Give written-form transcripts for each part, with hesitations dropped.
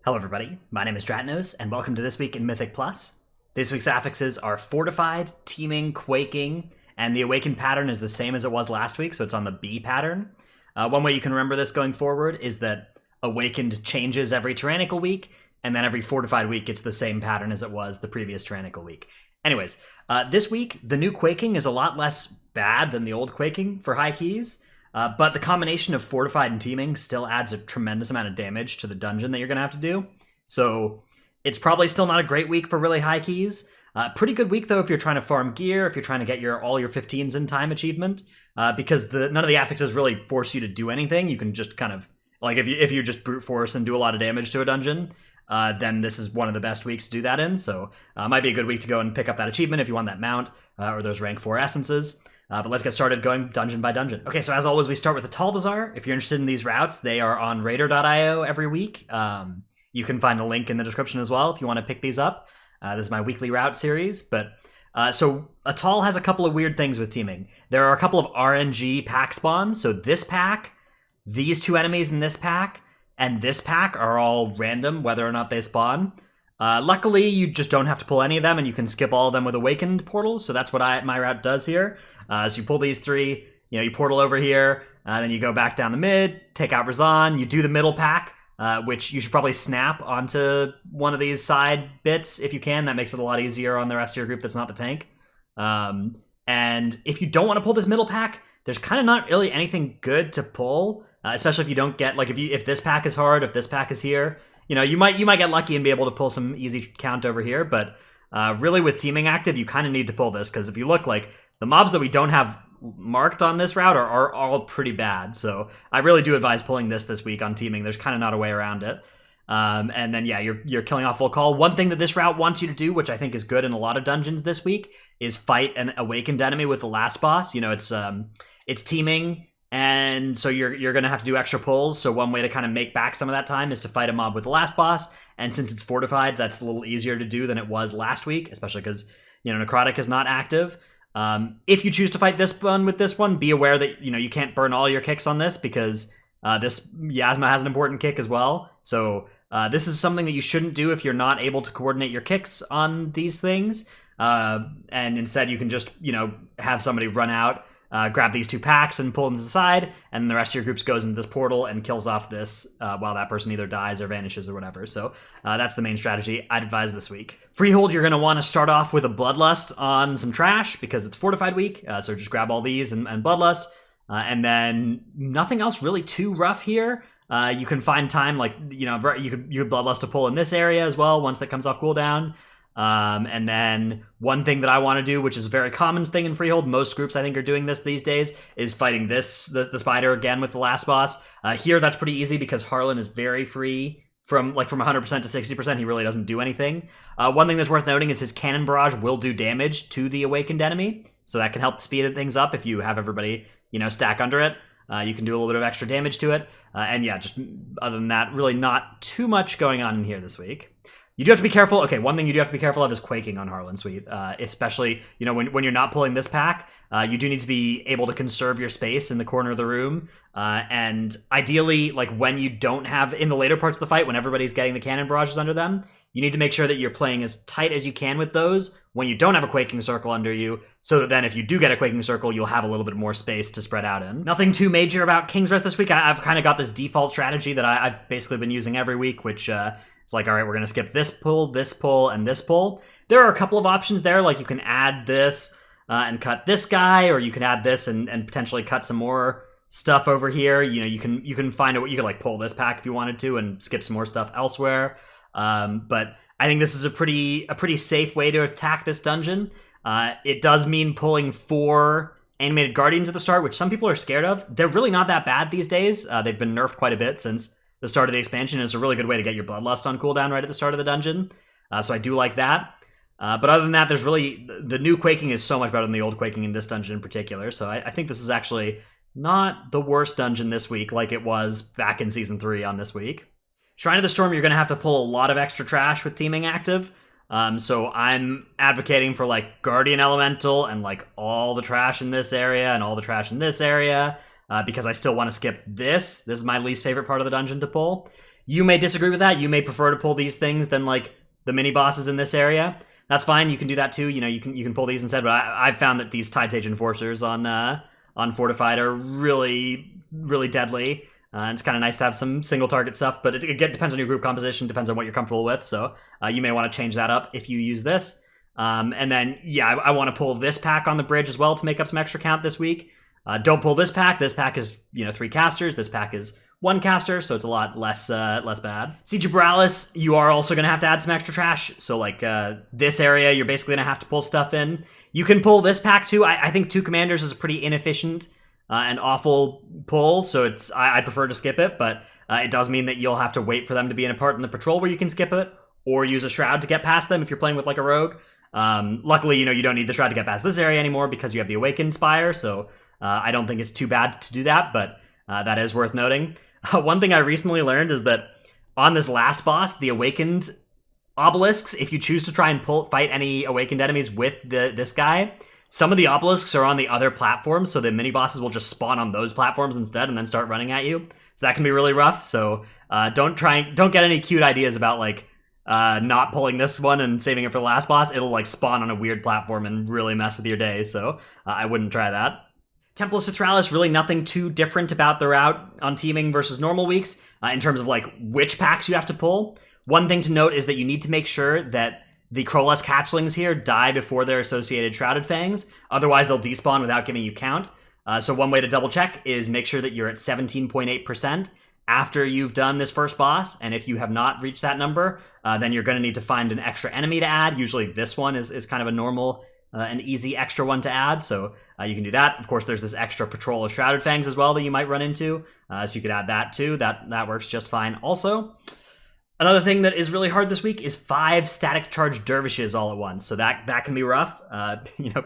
Hello everybody, my name is Dratnos, and welcome to This Week in Mythic Plus. This week's affixes are Fortified, Teeming, Quaking, and the Awakened pattern is the same as it was last week, so it's on the B pattern. One way you can remember this going forward is that Awakened changes every tyrannical week, and then every Fortified week it's the same pattern as it was the previous tyrannical week. Anyways, this week, the new Quaking is a lot less bad than the old Quaking for high keys. But the combination of Fortified and Teeming still adds a tremendous amount of damage to the dungeon that you're going to have to do. So it's probably still not a great week for really high keys. Pretty good week, though, if you're trying to farm gear, if you're trying to get all your 15s in time achievement, because none of the affixes really force you to do anything. You can just kind of, like if you just brute force and do a lot of damage to a dungeon, then this is one of the best weeks to do that in. So it might be a good week to go and pick up that achievement if you want that mount or those rank 4 essences. But let's get started going dungeon by dungeon. Okay, so as always, we start with Atal'Dazar. If you're interested in these routes, they are on Raider.io every week. You can find a link in the description as well if you want to pick these up. This is my weekly route series. But so Atal has a couple of weird things with teaming. There are a couple of RNG pack spawns. So this pack, these two enemies in this pack, and this pack are all random, whether or not they spawn. Luckily, you just don't have to pull any of them, and you can skip all of them with Awakened portals, so that's what my route does here. So you pull these three, you portal over here, then you go back down the mid, take out Razan, you do the middle pack, which you should probably snap onto one of these side bits if you can. That makes it a lot easier on the rest of your group that's not the tank. And if you don't want to pull this middle pack, there's kind of not really anything good to pull, especially if you don't get, like, if this pack is hard, if this pack is here. You might get lucky and be able to pull some easy count over here, but really with Teeming active, you kind of need to pull this, because if you look, like, the mobs that we don't have marked on this route are all pretty bad, so I really do advise pulling this week on Teeming. There's kind of not a way around it. And then, yeah, you're killing off full call. One thing that this route wants you to do, which I think is good in a lot of dungeons this week, is fight an Awakened enemy with the last boss. It's Teeming, and so you're going to have to do extra pulls. So one way to kind of make back some of that time is to fight a mob with the last boss. And since it's fortified, that's a little easier to do than it was last week, especially because, Necrotic is not active. If you choose to fight this one with this one, be aware that, you can't burn all your kicks on this, because this Yasma has an important kick as well. So this is something that you shouldn't do if you're not able to coordinate your kicks on these things. And instead you can just, have somebody run out, grab these two packs and pull them to the side, and the rest of your group goes into this portal and kills off this while that person either dies or vanishes or whatever. So that's the main strategy I'd advise this week. Freehold, you're going to want to start off with a Bloodlust on some trash because it's Fortified week, so just grab all these and Bloodlust, and then nothing else really too rough here. You can find time, like, you could Bloodlust to pull in this area as well once that comes off cooldown. And then one thing that I want to do, which is a very common thing in Freehold, most groups I think are doing this these days, is fighting the spider again with the last boss. Here that's pretty easy because Harlan is very free from 100% to 60%. He really doesn't do anything. One thing that's worth noting is his cannon barrage will do damage to the Awakened enemy, so that can help speed things up if you have everybody stack under it. You can do a little bit of extra damage to it. And yeah, just other than that, really not too much going on in here this week. You do have to be careful. Okay, one thing you do have to be careful of is Quaking on Harlan Suite, especially when you're not pulling this pack. You do need to be able to conserve your space in the corner of the room, and ideally, like, when you don't have, in the later parts of the fight, when everybody's getting the cannon barrages under them, you need to make sure that you're playing as tight as you can with those when you don't have a Quaking circle under you, so that then if you do get a Quaking circle, you'll have a little bit more space to spread out in. Nothing too major about King's Rest this week. I've kind of got this default strategy that I've basically been using every week, which it's like, all right, we're going to skip this pull, and this pull. There are a couple of options there, like you can add this and cut this guy, or you can add this and potentially cut some more stuff over here. You can find you can like pull this pack if you wanted to and skip some more stuff elsewhere. But I think this is a pretty safe way to attack this dungeon. It does mean pulling 4 animated guardians at the start, which some people are scared of. They're really not that bad these days. They've been nerfed quite a bit since the start of the expansion. It's a really good way to get your Bloodlust on cooldown right at the start of the dungeon. So I do like that. But other than that, there's really, the new Quaking is so much better than the old Quaking in this dungeon in particular. So I think this is actually not the worst dungeon this week like it was back in Season 3 on this week. Shrine of the Storm, you're going to have to pull a lot of extra trash with Teeming active. So I'm advocating for, like, Guardian Elemental and, like, all the trash in this area and all the trash in this area, because I still want to skip this. This is my least favorite part of the dungeon to pull. You may disagree with that. You may prefer to pull these things than like the mini bosses in this area. That's fine. You can do that too. You know, you can pull these instead. But I've found that these Tide Sage Enforcers on Fortified are really, really deadly. It's kind of nice to have some single target stuff, but it depends on your group composition, depends on what you're comfortable with. So you may want to change that up if you use this. And then, yeah, I want to pull this pack on the bridge as well to make up some extra count this week. Don't pull this pack. This pack is, 3 casters. This pack is 1 caster, so it's a lot less bad. Siege of Boralus, you are also going to have to add some extra trash. So like this area, you're basically going to have to pull stuff in. You can pull this pack too. I think 2 commanders is a pretty inefficient and awful pull, so I prefer to skip it, but it does mean that you'll have to wait for them to be in a part in the patrol where you can skip it, or use a shroud to get past them if you're playing with like a rogue. Luckily, you don't need the shroud to get past this area anymore because you have the Awakened Spire, so I don't think it's too bad to do that, but that is worth noting. One thing I recently learned is that on this last boss, the Awakened Obelisks, if you choose to try and fight any Awakened enemies with this guy, some of the obelisks are on the other platforms, so the mini bosses will just spawn on those platforms instead and then start running at you. So that can be really rough. So don't get any cute ideas about like not pulling this one and saving it for the last boss. It'll like spawn on a weird platform and really mess with your day. So I wouldn't try that. Temple of Sethraliss, really nothing too different about the route on Teeming versus normal weeks in terms of like which packs you have to pull. One thing to note is that you need to make sure that the Crowless Catchlings here die before their associated Shrouded Fangs. Otherwise, they'll despawn without giving you count. So one way to double check is make sure that you're at 17.8% after you've done this first boss. And if you have not reached that number, then you're going to need to find an extra enemy to add. Usually this one is kind of a normal and easy extra one to add. So you can do that. Of course, there's this extra Patrol of Shrouded Fangs as well that you might run into. So you could add that too. That works just fine also. Another thing that is really hard this week is 5 static charge dervishes all at once. So that can be rough.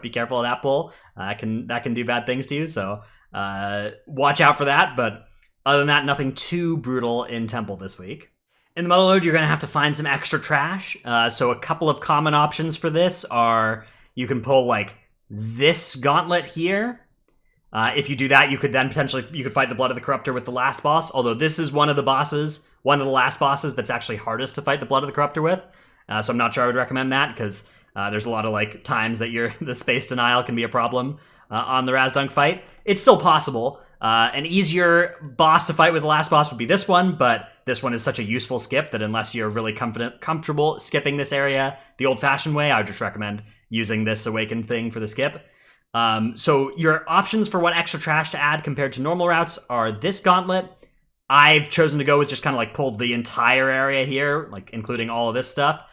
Be careful of that pull. That can do bad things to you. So watch out for that. But other than that, nothing too brutal in Temple this week. In the Motherlode, you're going to have to find some extra trash. So a couple of common options for this are you can pull like this gauntlet here. If you do that, you could fight the Blood of the Corruptor with the last boss. Although this is one of the last bosses that's actually hardest to fight the Blood of the Corruptor with. So I'm not sure I would recommend that because there's a lot of like times that the space denial can be a problem on the Razdunk fight. It's still possible. An easier boss to fight with the last boss would be this one, but this one is such a useful skip that unless you're really comfortable skipping this area the old-fashioned way, I would just recommend using this Awakened thing for the skip. So your options for what extra trash to add compared to normal routes are this gauntlet. I've chosen to go with just kind of like pull the entire area here, like including all of this stuff.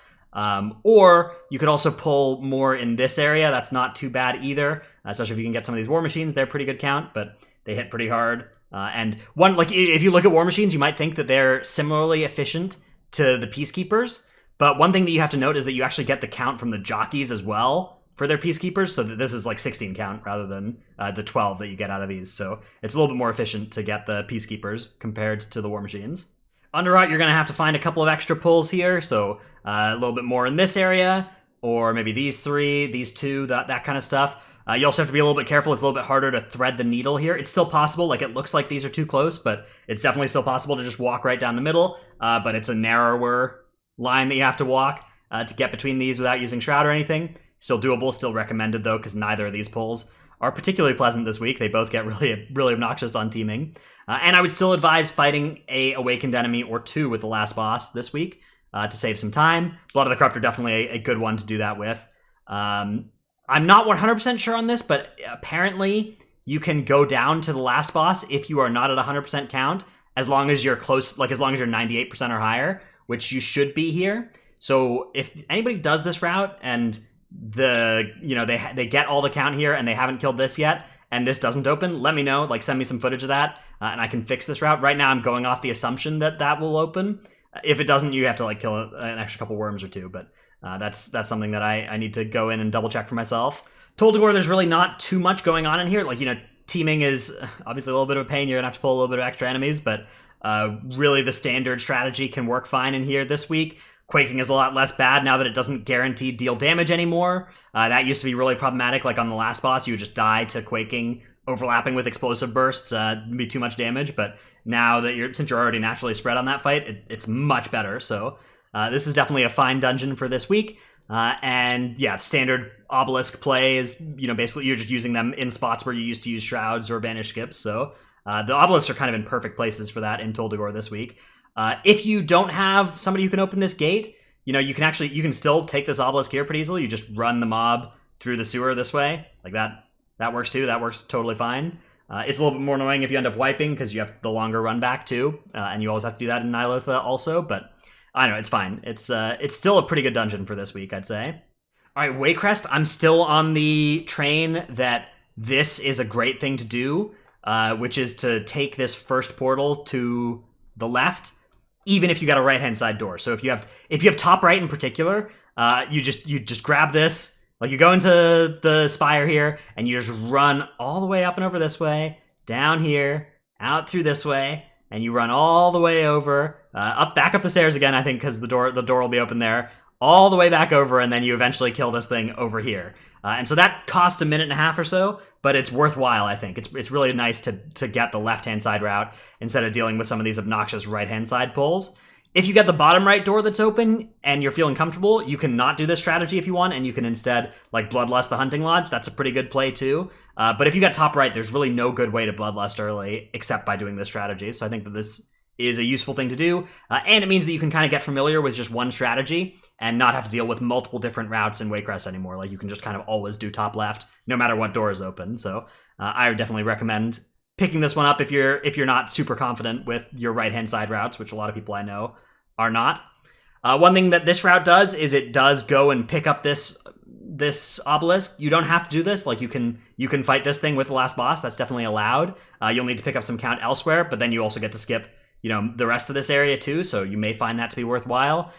Or you could also pull more in this area. That's not too bad either, especially if you can get some of these War Machines. They're pretty good count, but they hit pretty hard. And if you look at War Machines, you might think that they're similarly efficient to the Peacekeepers. But one thing that you have to note is that you actually get the count from the jockeys as well for their Peacekeepers, so that this is like 16 count rather than the 12 that you get out of these. So it's a little bit more efficient to get the Peacekeepers compared to the War Machines. Underrot, you're going to have to find a couple of extra pulls here, so a little bit more in this area, or maybe these 3, these 2, that kind of stuff. You also have to be a little bit careful. It's a little bit harder to thread the needle here. It's still possible, like it looks like these are too close, but it's definitely still possible to just walk right down the middle, but it's a narrower line that you have to walk to get between these without using Shroud or anything. Still doable, still recommended though, because neither of these pulls are particularly pleasant this week. They both get really, really obnoxious on Teeming. And I would still advise fighting a Awakened enemy or 2 with the last boss this week to save some time. Blood of the Corruptor, definitely a good one to do that with. I'm not 100% sure on this, but apparently you can go down to the last boss if you are not at 100% count, as long as you're close, like as long as you're 98% or higher, which you should be here. So if anybody does this route and they get all the count here and they haven't killed this yet, and this doesn't open, let me know, like send me some footage of that, and I can fix this route. Right now I'm going off the assumption that will open. If it doesn't, you have to like kill an extra couple worms or 2, but that's something that I need to go in and double check for myself. Tol Dagor, there's really not too much going on in here. Like, Teeming is obviously a little bit of a pain. You're gonna have to pull a little bit of extra enemies, but really the standard strategy can work fine in here this week. Quaking is a lot less bad now that it doesn't guaranteed deal damage anymore. That used to be really problematic. Like on the last boss, you would just die to Quaking overlapping with explosive bursts, it'd be too much damage. But now that since you're already naturally spread on that fight, it's much better. So this is definitely a fine dungeon for this week. And yeah, standard obelisk play is, basically you're just using them in spots where you used to use shrouds or vanish skips. So the obelisks are kind of in perfect places for that in Tol Dagor this week. If you don't have somebody who can open this gate, you can still take this obelisk here pretty easily. You just run the mob through the sewer this way, like that. That works too. That works totally fine. It's a little bit more annoying if you end up wiping because you have the longer run back too, and you always have to do that in Nilotha also. But I know it's fine. It's still a pretty good dungeon for this week, I'd say. All right, Waycrest. I'm still on the train that this is a great thing to do, which is to take this first portal to the left, even if you got a right-hand side door. So if you have top right in particular, you just grab this. Like you go into the spire here, and you just run all the way up and over this way, down here, out through this way, and you run all the way over, back up the stairs again, I think, because the door will be open there, all the way back over, and then you eventually kill this thing over here. And so that costs a minute and a half or so, but it's worthwhile, I think. It's really nice to get the left-hand side route instead of dealing with some of these obnoxious right-hand side pulls. If you get the bottom right door that's open and you're feeling comfortable, you can not do this strategy if you want, and you can instead Bloodlust the Hunting Lodge. That's a pretty good play too. But if you got top right, there's really no good way to Bloodlust early except by doing this strategy. So I think that this is a useful thing to do, and it means that you can kind of get familiar with just one strategy and not have to deal with multiple different routes in Waycrest anymore. Like you can just kind of always do top left no matter what door is open. So I would definitely recommend picking this one up if you're not super confident with your right-hand side routes, which a lot of people I know are not. One thing that this route does is it does go and pick up this obelisk. You don't have to do this. Like you can fight this thing with the last boss. That's definitely allowed. You'll need to pick up some count elsewhere, but then you also get to skip the rest of this area too, so you may find that to be worthwhile.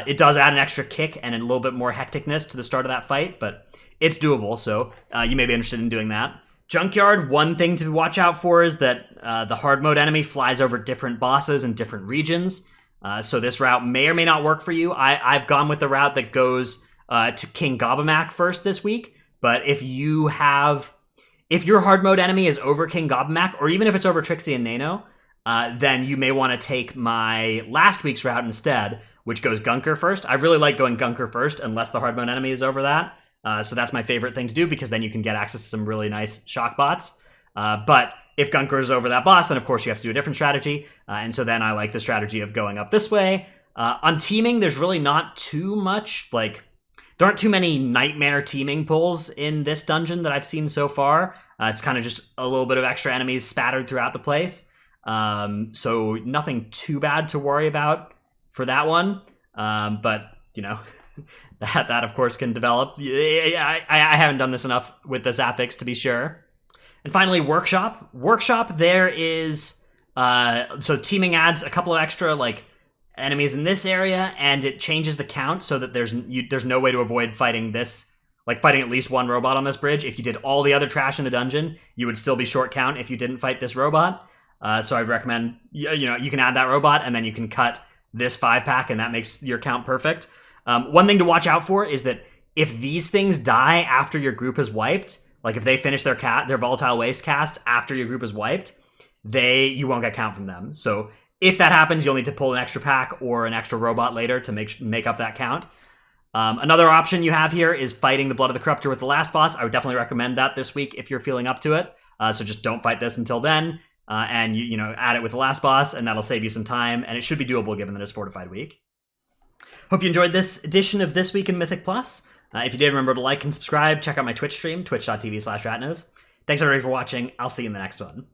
It does add an extra kick and a little bit more hecticness to the start of that fight, but it's doable, so you may be interested in doing that. Junkyard, one thing to watch out for is that the hard mode enemy flies over different bosses in different regions. So this route may or may not work for you. I've gone with the route that goes to King Gobamak first this week, but if your hard mode enemy is over King Gobamak, or even if it's over Trixie and Nano, then you may want to take my last week's route instead, which goes Gunker first. I really like going Gunker first unless the hard mode enemy is over that. So that's my favorite thing to do because then you can get access to some really nice shock bots. But if Gunker is over that boss, then of course you have to do a different strategy. And so then I like the strategy of going up this way. On Teeming, there's really not too much, there aren't too many nightmare Teeming pulls in this dungeon that I've seen so far. It's kind of just a little bit of extra enemies spattered throughout the place. So nothing too bad to worry about for that one. But, that of course can develop. I haven't done this enough with the Zaphix to be sure. And finally, Workshop. Workshop, there is... so Teeming adds a couple of extra, enemies in this area, and it changes the count so that there's no way to avoid fighting this, fighting at least one robot on this bridge. If you did all the other trash in the dungeon, you would still be short count if you didn't fight this robot. So I'd recommend, you can add that robot, and then you can cut this 5-pack, and that makes your count perfect. One thing to watch out for is that if these things die after your group is wiped, if they finish their Volatile Waste cast after your group is wiped, you won't get count from them. So if that happens, you'll need to pull an extra pack or an extra robot later to make up that count. Another option you have here is fighting the Blood of the Corruptor with the last boss. I would definitely recommend that this week if you're feeling up to it. So just don't fight this until then, and you add it with the last boss, and that'll save you some time, and it should be doable given that it's Fortified Week. Hope you enjoyed this edition of This Week in Mythic Plus. If you did, remember to like and subscribe. Check out my Twitch stream, twitch.tv/ratnose. Thanks everybody for watching. I'll see you in the next one.